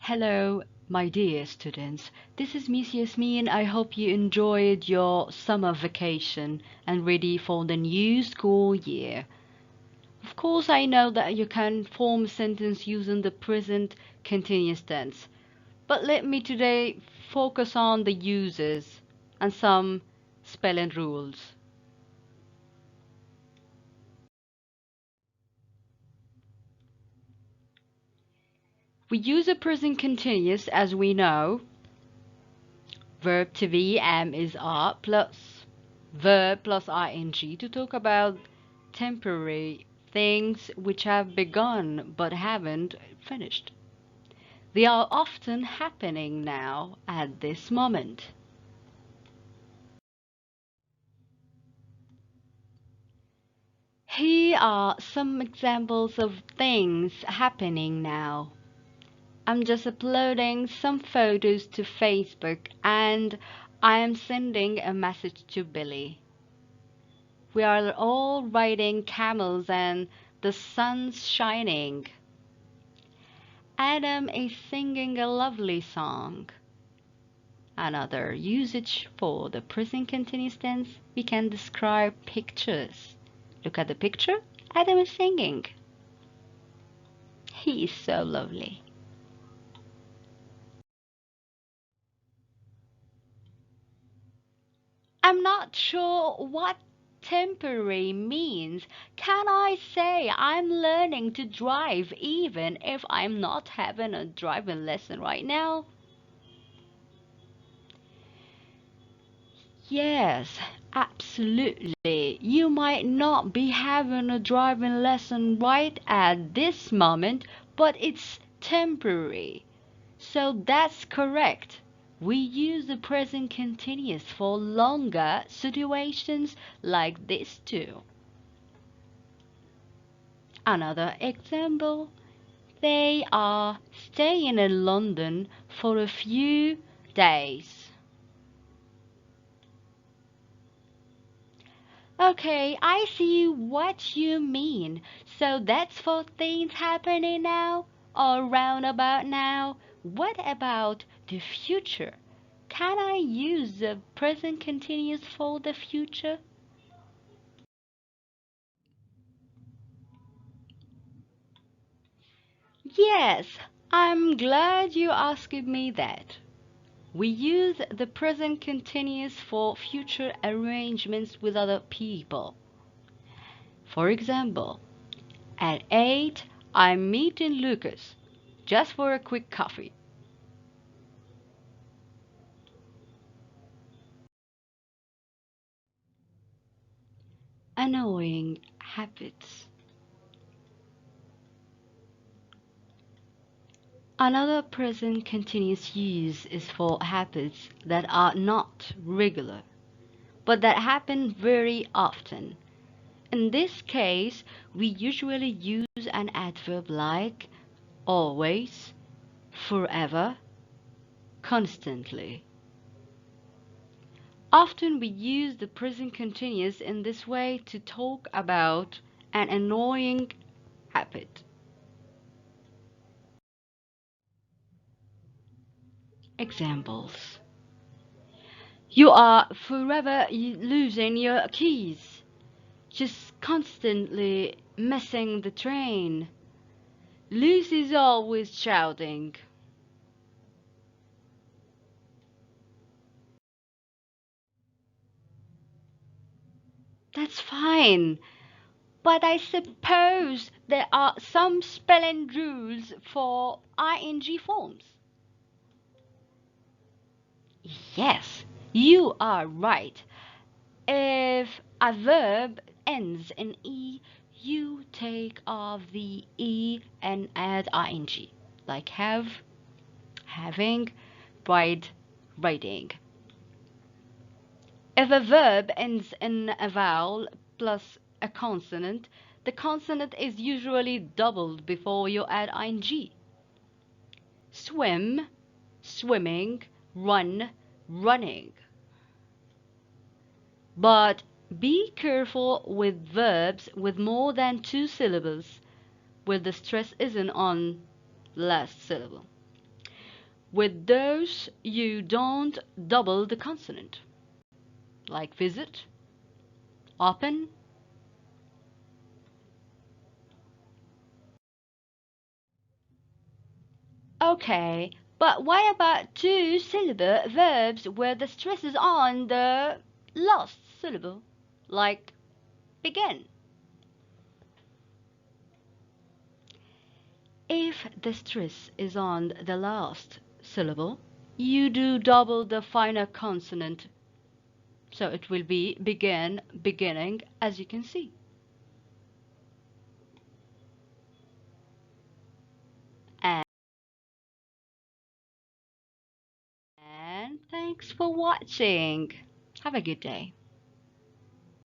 Hello, my dear students. This is Miss Yasmine. I hope you enjoyed your summer vacation and ready for the new school year. Of course, I know that you can form a sentence using the present continuous tense, but let me today focus on the uses and some spelling rules. We use the present continuous as we know. Verb to be am is are plus verb plus ing to talk about temporary things which have begun but haven't finished. They are often happening now at this moment. Here are some examples of things happening now. I'm just uploading some photos to Facebook and I am sending a message to Billy. We are all riding camels and the sun's shining. Adam is singing a lovely song. Another usage for the present continuous tense, we can describe pictures. Look at the picture. Adam is singing. He is so lovely. I'm not sure what temporary means. Can I say I'm learning to drive even if I'm not having a driving lesson right now? Yes, absolutely. You might not be having a driving lesson right at this moment, but it's temporary. So that's correct. We use the present continuous for longer situations like this too. Another example, they are staying in London for a few days. Okay, I see what you mean. So that's for things happening now or round about now. What about the future? Can I use the present continuous for the future? Yes, I'm glad you asked me that. We use the present continuous for future arrangements with other people. For example, at 8, I'm meeting Lucas just for a quick coffee. Annoying habits. Another present continuous use is for habits that are not regular, but that happen very often. In this case, we usually use an adverb like always, forever, constantly. Often we use the present continuous in this way to talk about an annoying habit. Examples. You are forever losing your keys, just constantly missing the train. Lucy's always shouting. That's fine, but I suppose there are some spelling rules for ing forms. Yes, you are right. If a verb ends in E, you take off the E and add ing, like have, having, write, writing. If a verb ends in a vowel plus a consonant, the consonant is usually doubled before you add ing. Swim, swimming, run, running. But be careful with verbs with more than two syllables, where the stress isn't on the last syllable. With those, you don't double the consonant, like visit, open. Okay, but what about two-syllable verbs where the stress is on the last syllable, like begin? If the stress is on the last syllable, you do double the final consonant. So it will be begin, beginning, as you can see. And thanks for watching. Have a good day.